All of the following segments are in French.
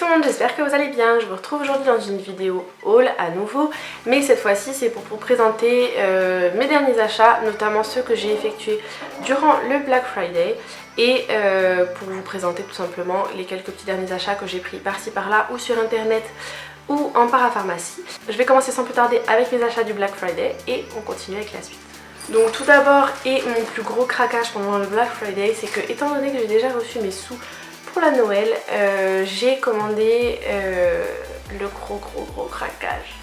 tout le monde, j'espère que vous allez bien. Je vous retrouve aujourd'hui dans une vidéo haul à nouveau, mais cette fois-ci c'est pour vous présenter mes derniers achats, notamment ceux que j'ai effectués durant le Black Friday et pour vous présenter tout simplement les quelques petits derniers achats que j'ai pris par-ci par-là ou sur internet ou en parapharmacie. Je vais commencer sans plus tarder avec mes achats du Black Friday et on continue avec la suite. Donc tout d'abord, et mon plus gros craquage pendant le Black Friday, c'est que étant donné que j'ai déjà reçu mes sous pour la Noël, j'ai commandé le gros craquage.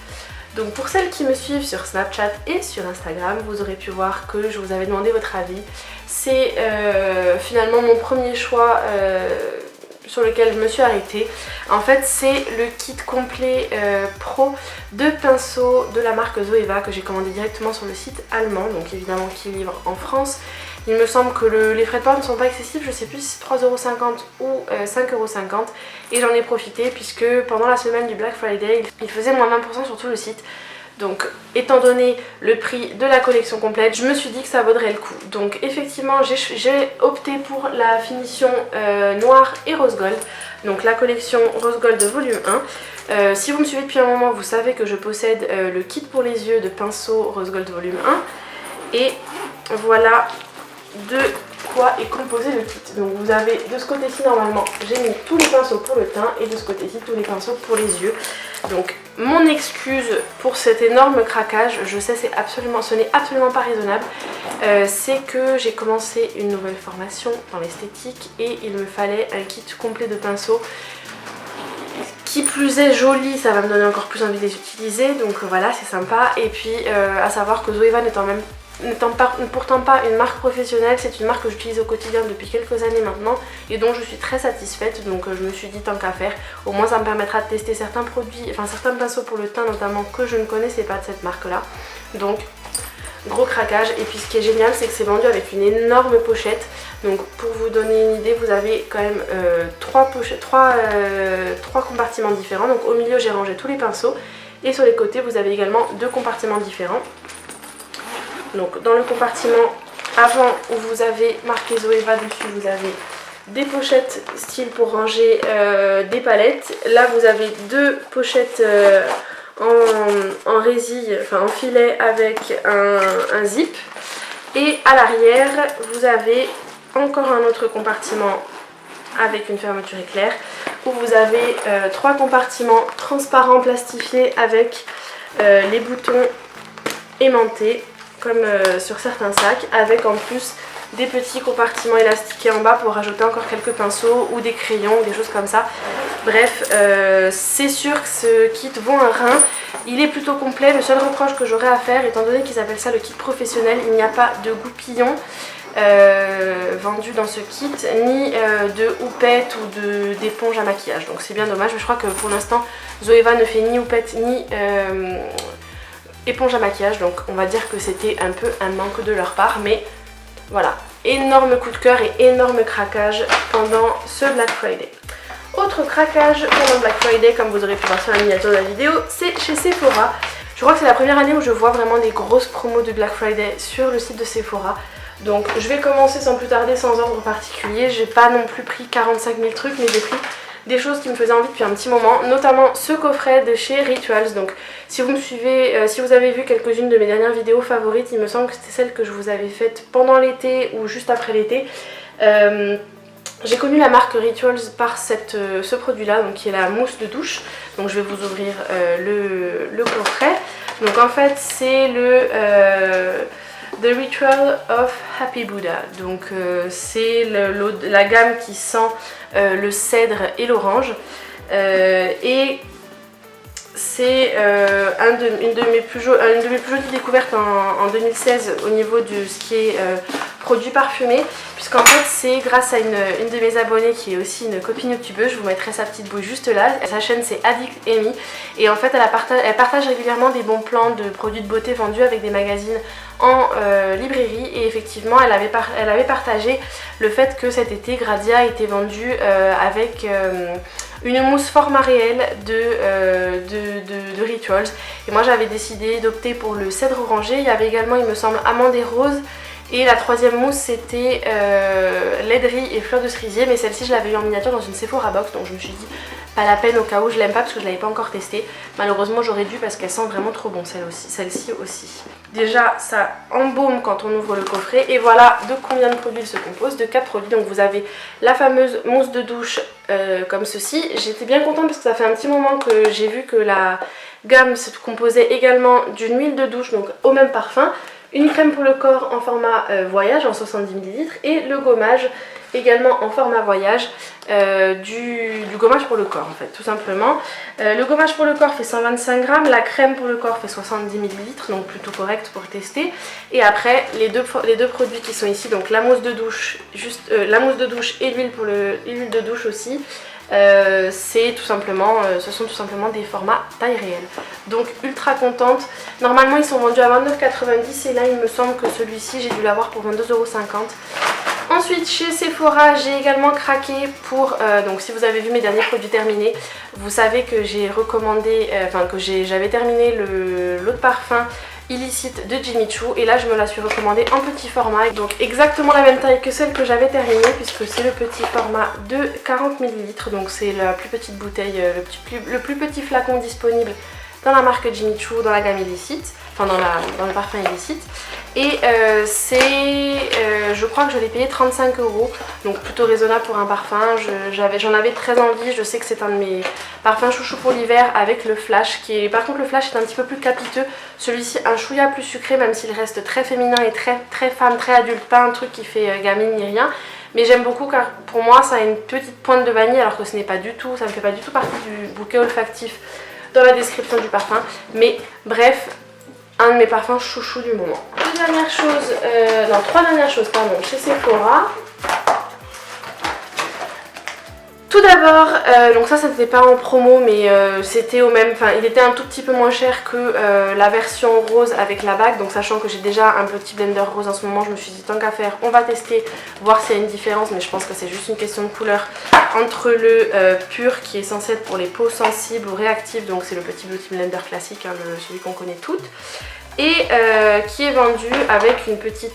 Donc pour celles qui me suivent sur Snapchat et sur Instagram, vous aurez pu voir que je vous avais demandé votre avis. C'est finalement mon premier choix sur lequel je me suis arrêtée. En fait c'est le kit complet pro de pinceaux de la marque Zoeva que j'ai commandé directement sur le site allemand, donc évidemment qui livre en France. Il me semble que les frais de port ne sont pas excessifs, je sais plus si c'est 3,50€ ou 5,50€ et j'en ai profité puisque pendant la semaine du Black Friday il faisait moins 20% sur tout le site. Donc étant donné le prix de la collection complète, je me suis dit que ça vaudrait le coup. Donc effectivement j'ai opté pour la finition noir et rose gold, donc la collection rose gold de volume 1. Si vous me suivez depuis un moment, vous savez que je possède le kit pour les yeux de pinceau rose gold volume 1 et voilà de quoi est composé le kit. Donc vous avez de ce côté-ci normalement j'ai mis tous les pinceaux pour le teint et de ce côté-ci tous les pinceaux pour les yeux. Donc mon excuse pour cet énorme craquage, je sais ce n'est absolument pas raisonnable, c'est que j'ai commencé une nouvelle formation dans l'esthétique et il me fallait un kit complet de pinceaux. Qui plus est joli, ça va me donner encore plus envie de les utiliser, donc voilà, c'est sympa. Et puis à savoir que Zoeva n'étant pourtant pas une marque professionnelle, c'est une marque que j'utilise au quotidien depuis quelques années maintenant et dont je suis très satisfaite, donc je me suis dit tant qu'à faire, au moins ça me permettra de tester certains produits, enfin certains pinceaux pour le teint notamment que je ne connaissais pas de cette marque là. Donc gros craquage. Et puis ce qui est génial c'est que c'est vendu avec une énorme pochette. Donc pour vous donner une idée, vous avez quand même trois compartiments différents. Donc au milieu j'ai rangé tous les pinceaux et sur les côtés vous avez également deux compartiments différents. Donc dans le compartiment avant où vous avez marqué Zoeva dessus, vous avez des pochettes style pour ranger des palettes. Là vous avez deux pochettes en résille, enfin en filet avec un zip. Et à l'arrière vous avez encore un autre compartiment avec une fermeture éclair où vous avez trois compartiments transparents plastifiés avec les boutons aimantés comme sur certains sacs, avec en plus des petits compartiments élastiqués en bas pour rajouter encore quelques pinceaux ou des crayons ou des choses comme ça. Bref, c'est sûr que ce kit vaut un rein, il est plutôt complet. Le seul reproche que j'aurais à faire, étant donné qu'ils appellent ça le kit professionnel, il n'y a pas de goupillons vendu dans ce kit, ni de houppette ou d'éponge à maquillage, donc c'est bien dommage. Mais je crois que pour l'instant Zoeva ne fait ni houppette ni éponge à maquillage, donc on va dire que c'était un peu un manque de leur part, mais voilà, énorme coup de cœur et énorme craquage pendant ce Black Friday. Autre craquage pendant Black Friday, comme vous aurez pu voir sur la miniature de la vidéo, c'est chez Sephora. Je crois que c'est la première année où je vois vraiment des grosses promos de Black Friday sur le site de Sephora. Donc je vais commencer sans plus tarder, sans ordre particulier. J'ai pas non plus pris 45 000 trucs, mais j'ai pris des choses qui me faisaient envie depuis un petit moment, notamment ce coffret de chez Rituals. Donc si vous me suivez, si vous avez vu quelques-unes de mes dernières vidéos favorites, il me semble que c'était celle que je vous avais faite pendant l'été ou juste après l'été. J'ai connu la marque Rituals par ce produit là, donc qui est la mousse de douche. Donc je vais vous ouvrir le coffret. Donc en fait c'est The Ritual of Happy Buddha, donc c'est la gamme qui sent le cèdre et l'orange et c'est une de mes plus jolies découvertes en 2016 au niveau de ce qui est produits parfumés, puisqu'en fait c'est grâce à une de mes abonnées qui est aussi une copine youtubeuse, je vous mettrai sa petite bouille juste là, sa chaîne c'est Addict Amy, et en fait elle partage régulièrement des bons plans de produits de beauté vendus avec des magazines en librairie, et effectivement elle avait partagé le fait que cet été Gradia était vendu avec une mousse format réel de Rituals, et moi j'avais décidé d'opter pour le cèdre orangé. Il y avait également il me semble amande et rose Et la troisième mousse c'était laiderie et fleur de cerisier, mais celle-ci je l'avais eu en miniature dans une Sephora box, donc je me suis dit pas la peine au cas où je l'aime pas parce que je l'avais pas encore testée. Malheureusement j'aurais dû parce qu'elle sent vraiment trop bon celle-ci aussi. Déjà ça embaume quand on ouvre le coffret et voilà de combien de produits il se compose, de 4 produits. Donc vous avez la fameuse mousse de douche comme ceci. J'étais bien contente parce que ça fait un petit moment que j'ai vu que la gamme se composait également d'une huile de douche, donc au même parfum, une crème pour le corps en format voyage en 70 ml et le gommage également en format voyage, du gommage pour le corps en fait tout simplement. Le gommage pour le corps fait 125 grammes, la crème pour le corps fait 70 ml, donc plutôt correct pour tester. Et après les deux produits qui sont ici, donc la mousse de douche, la mousse de douche et l'huile pour l'huile de douche aussi. Ce sont tout simplement des formats taille réelle, donc ultra contente. Normalement ils sont vendus à 29,90 et là il me semble que celui-ci j'ai dû l'avoir pour 22,50 €. Ensuite chez Sephora j'ai également craqué pour, donc si vous avez vu mes derniers produits terminés, vous savez que j'ai recommandé, j'avais terminé l'eau de parfum illicite de Jimmy Choo et là je me la suis recommandée en petit format, donc exactement la même taille que celle que j'avais terminée puisque c'est le petit format de 40 ml, donc c'est la plus petite bouteille, le plus petit flacon disponible dans la marque Jimmy Choo, dans la gamme illicite, enfin dans le parfum illicite. Et je crois que je l'ai payé 35 €, donc plutôt raisonnable pour un parfum. J'en avais très envie, je sais que c'est un de mes parfums chouchou pour l'hiver avec le flash, par contre le flash est un petit peu plus capiteux, celui-ci un chouïa plus sucré même s'il reste très féminin et très femme, très adulte, pas un truc qui fait gamine ni rien. Mais j'aime beaucoup car pour moi ça a une petite pointe de vanille alors que ce n'est pas du tout, ça ne fait pas du tout partie du bouquet olfactif dans la description du parfum. Mais bref, un de mes parfums chouchou du moment. Trois dernières choses pardon, chez Sephora. Tout d'abord, donc ça n'était pas en promo mais c'était il était un tout petit peu moins cher que la version rose avec la bague, donc sachant que j'ai déjà un petit blender rose en ce moment, je me suis dit tant qu'à faire on va tester, voir s'il y a une différence, mais je pense que c'est juste une question de couleur entre le pur qui est censé être pour les peaux sensibles ou réactives, donc c'est le petit beauty blender classique, hein, celui qu'on connaît toutes, et qui est vendu avec un petit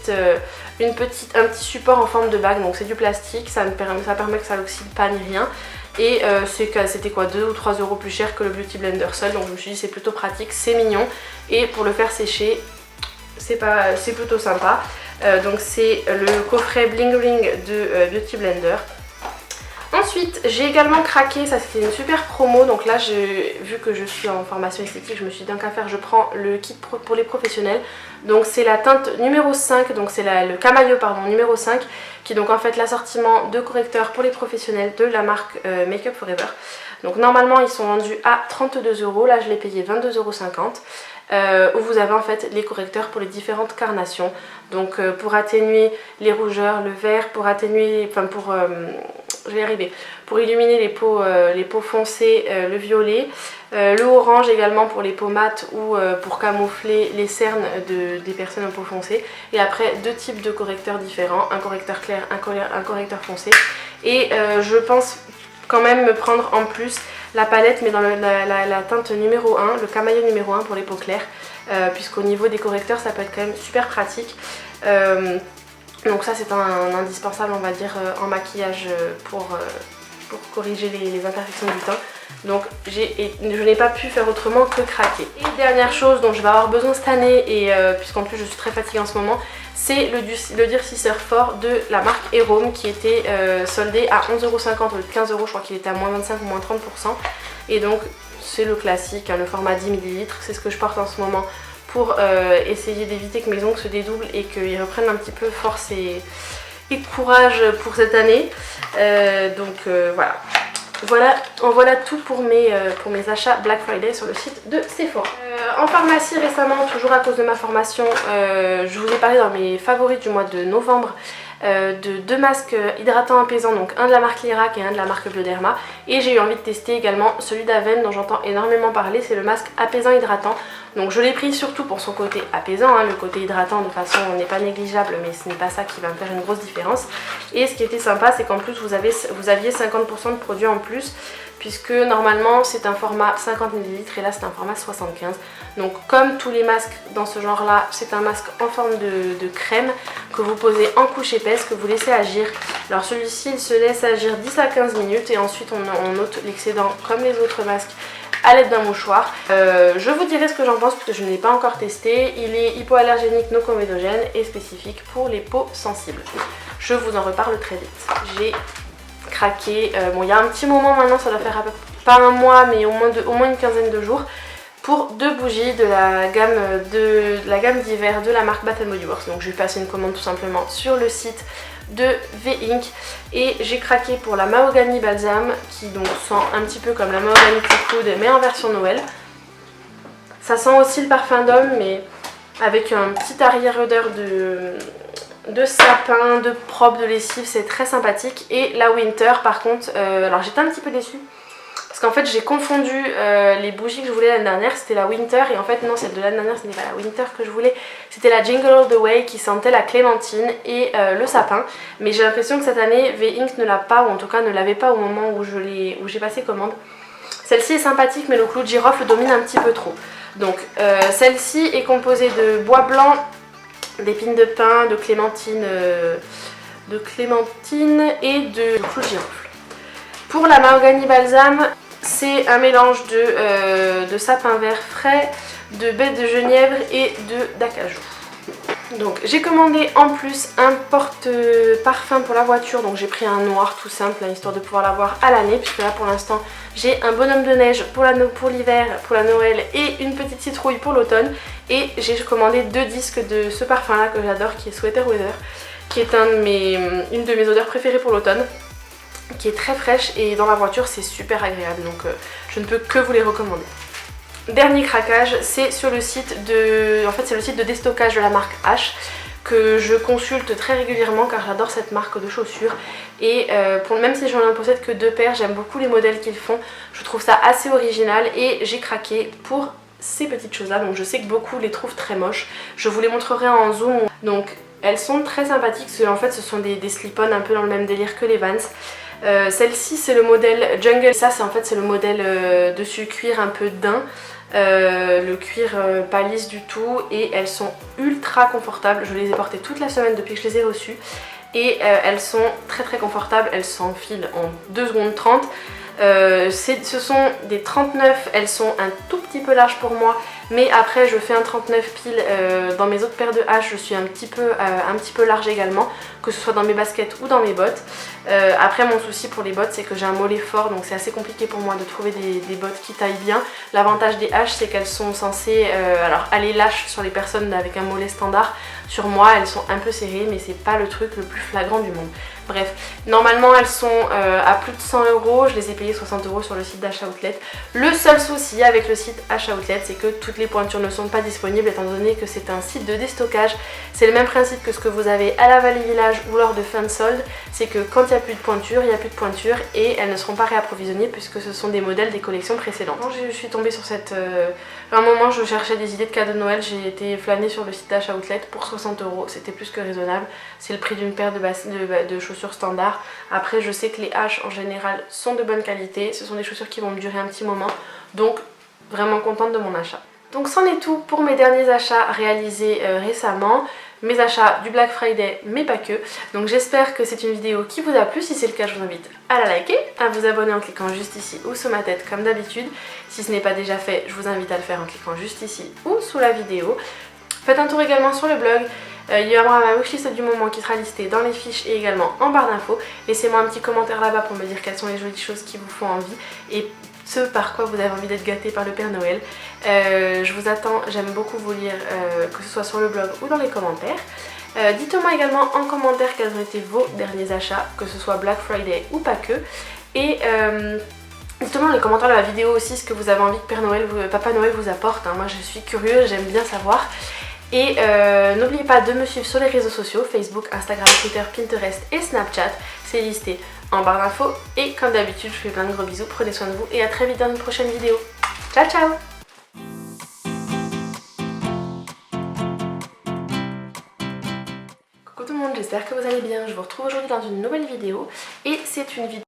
support en forme de bague, donc c'est du plastique, ça permet que ça n'oxyde pas ni rien, et c'était quoi, 2 ou 3 € plus cher que le Beauty Blender seul, donc je me suis dit c'est plutôt pratique, c'est mignon, et pour le faire sécher c'est plutôt sympa. Donc c'est le coffret Bling Ring de Beauty Blender. Ensuite j'ai également craqué, ça c'était une super promo, donc là vu que je suis en formation esthétique, je me suis dit tant qu'à faire je prends le kit pour les professionnels. Donc c'est la teinte numéro 5, donc c'est le Camailleux pardon numéro 5, qui est donc en fait l'assortiment de correcteurs pour les professionnels de la marque Make Up For Ever. Donc normalement ils sont vendus à 32 €, là je l'ai payé 22,50 €. Où vous avez en fait les correcteurs pour les différentes carnations, donc pour atténuer les rougeurs, le vert, pour atténuer, je vais y arriver, pour illuminer les peaux foncées, le violet, le orange également pour les peaux mates ou pour camoufler les cernes des personnes aux peaux foncées. Et après deux types de correcteurs différents, un correcteur clair, un correcteur foncé. Et je pense quand même me prendre en plus la palette mais dans la teinte numéro 1, le Camailleux numéro 1 pour les peaux claires, puisqu'au niveau des correcteurs ça peut être quand même super pratique. Donc ça c'est un indispensable on va dire en maquillage pour corriger les imperfections du teint. Donc je n'ai pas pu faire autrement que craquer. Et dernière chose dont je vais avoir besoin cette année, et puisqu'en plus je suis très fatiguée en ce moment, c'est le durcisseur fort de la marque Erome qui était soldé à 11,50 € au lieu de 15 €, je crois qu'il était à moins 25 ou moins 30%. Et donc c'est le classique, hein, le format 10 ml, c'est ce que je porte en ce moment pour essayer d'éviter que mes ongles se dédoublent et qu'ils reprennent un petit peu force et courage pour cette année. Voilà. Voilà tout pour mes achats Black Friday sur le site de Sephora. En pharmacie récemment, toujours à cause de ma formation, je vous ai parlé dans mes favoris du mois de novembre de deux masques hydratants apaisants, donc un de la marque Lirac et un de la marque Bioderma, et j'ai eu envie de tester également celui d'Aven dont j'entends énormément parler, c'est le masque apaisant hydratant. Donc je l'ai pris surtout pour son côté apaisant, hein, le côté hydratant de toute façon n'est pas négligeable, mais ce n'est pas ça qui va me faire une grosse différence. Et ce qui était sympa, c'est qu'en plus vous aviez 50% de produits en plus, puisque normalement c'est un format 50 ml et là c'est un format 75. Donc comme tous les masques dans ce genre là, c'est un masque en forme de crème que vous posez en couche épaisse, que vous laissez agir. Alors celui-ci il se laisse agir 10 à 15 minutes et ensuite on ôte l'excédent comme les autres masques à l'aide d'un mouchoir. Je vous dirai ce que j'en pense parce que je ne l'ai pas encore testé. Il est hypoallergénique, non comédogène et spécifique pour les peaux sensibles. Je vous en reparle très vite. J'ai craqué, bon il y a un petit moment maintenant, ça doit faire à peu près, pas un mois mais au moins une quinzaine de jours, pour 2 bougies de la gamme d'hiver de la marque Bath & Body Works. Donc j'ai passé une commande tout simplement sur le site de V-Ink et j'ai craqué pour la Mahogany Balsam qui donc sent un petit peu comme la Mahogany Cloud mais en version Noël. Ça sent aussi le parfum d'homme mais avec un petit arrière-odeur de sapin, de propre, de lessive, c'est très sympathique. Et la Winter par contre, alors j'étais un petit peu déçue parce qu'en fait j'ai confondu les bougies que je voulais l'année dernière, c'était la Winter et en fait non, celle de l'année dernière ce n'est pas la Winter que je voulais, c'était la Jingle All The Way qui sentait la clémentine et le sapin. Mais j'ai l'impression que cette année V-Ink ne l'a pas, ou en tout cas ne l'avait pas au moment où j'ai passé commande. Celle-ci est sympathique mais le clou de girofle domine un petit peu trop. Donc celle-ci est composée de bois blanc, d'épines de pin, de clémentine et de clou de girofle. Pour la Mahogany Balsam, c'est un mélange de sapin vert frais, de baie de genièvre et d'acajou. Donc j'ai commandé en plus un porte-parfum pour la voiture, donc j'ai pris un noir tout simple, hein, histoire de pouvoir l'avoir à l'année, puisque là pour l'instant j'ai un bonhomme de neige pour l'hiver, pour la Noël et une petite citrouille pour l'automne. Et j'ai commandé 2 disques de ce parfum là que j'adore, qui est Sweater Weather, qui est une de mes odeurs préférées pour l'automne, qui est très fraîche et dans la voiture c'est super agréable, donc je ne peux que vous les recommander. Dernier craquage, c'est sur le site de déstockage de la marque H que je consulte très régulièrement car j'adore cette marque de chaussures et même si j'en possède que 2 paires, j'aime beaucoup les modèles qu'ils font, je trouve ça assez original et j'ai craqué pour ces petites choses là. Donc je sais que beaucoup les trouvent très moches, je vous les montrerai en zoom. Donc elles sont très sympathiques, en fait ce sont des slip-on un peu dans le même délire que les Vans. Celle-ci c'est le modèle Jungle, ça c'est le modèle dessus cuir un peu daim. Le cuir pas lisse du tout et elles sont ultra confortables. Je les ai portées toute la semaine depuis que je les ai reçues et elles sont très très confortables. Elles s'enfilent en 2 secondes 30. Ce sont des 39, elles sont un tout petit peu larges pour moi, mais après je fais un 39 pile. Dans mes autres paires de H je suis un petit peu large également, que ce soit dans mes baskets ou dans mes bottes. Après mon souci pour les bottes c'est que j'ai un mollet fort, donc c'est assez compliqué pour moi de trouver des bottes qui taillent bien. L'avantage des H c'est qu'elles sont censées aller lâches sur les personnes avec un mollet standard. Sur moi elles sont un peu serrées mais c'est pas le truc le plus flagrant du monde. Bref, normalement elles sont à plus de 100 €, je les ai payées 60 € sur le site d'H Outlet. Le seul souci avec le site H Outlet c'est que toutes les pointures ne sont pas disponibles étant donné que c'est un site de déstockage. C'est le même principe que ce que vous avez à la Vallée Village ou lors de fin de solde, c'est que quand il n'y a plus de pointures, il n'y a plus de pointures et elles ne seront pas réapprovisionnées puisque ce sont des modèles des collections précédentes. Quand je suis tombée sur cette... à un moment je cherchais des idées de cadeaux de Noël, j'ai été flânée sur le site d'H Outlet pour 60 €, c'était plus que raisonnable. C'est le prix d'une paire de chaussures standard. Après je sais que les H en général sont de bonne qualité, ce sont des chaussures qui vont me durer un petit moment, donc vraiment contente de mon achat. Donc c'en est tout pour mes derniers achats réalisés récemment, mes achats du Black Friday mais pas que. Donc j'espère que c'est une vidéo qui vous a plu, si c'est le cas je vous invite à la liker, à vous abonner en cliquant juste ici ou sous ma tête comme d'habitude. Si ce n'est pas déjà fait, je vous invite à le faire en cliquant juste ici ou sous la vidéo. Faites un tour également sur le blog. Il y aura ma wishlist du moment qui sera listée dans les fiches et également en barre d'infos. Laissez-moi un petit commentaire là-bas pour me dire quelles sont les jolies choses qui vous font envie et ce par quoi vous avez envie d'être gâté par le Père Noël. Je vous attends, j'aime beaucoup vous lire, que ce soit sur le blog ou dans les commentaires. Dites-moi également en commentaire quels ont été vos derniers achats, que ce soit Black Friday ou pas que. Et dites-moi dans les commentaires de la vidéo aussi ce que vous avez envie que Papa Noël vous apporte. Moi je suis curieuse, j'aime bien savoir. Et n'oubliez pas de me suivre sur les réseaux sociaux, Facebook, Instagram, Twitter, Pinterest et Snapchat. C'est listé en barre d'infos. Et comme d'habitude, je vous fais plein de gros bisous, prenez soin de vous et à très vite dans une prochaine vidéo. Ciao ciao! Coucou tout le monde, j'espère que vous allez bien. Je vous retrouve aujourd'hui dans une nouvelle vidéo. Et c'est une vidéo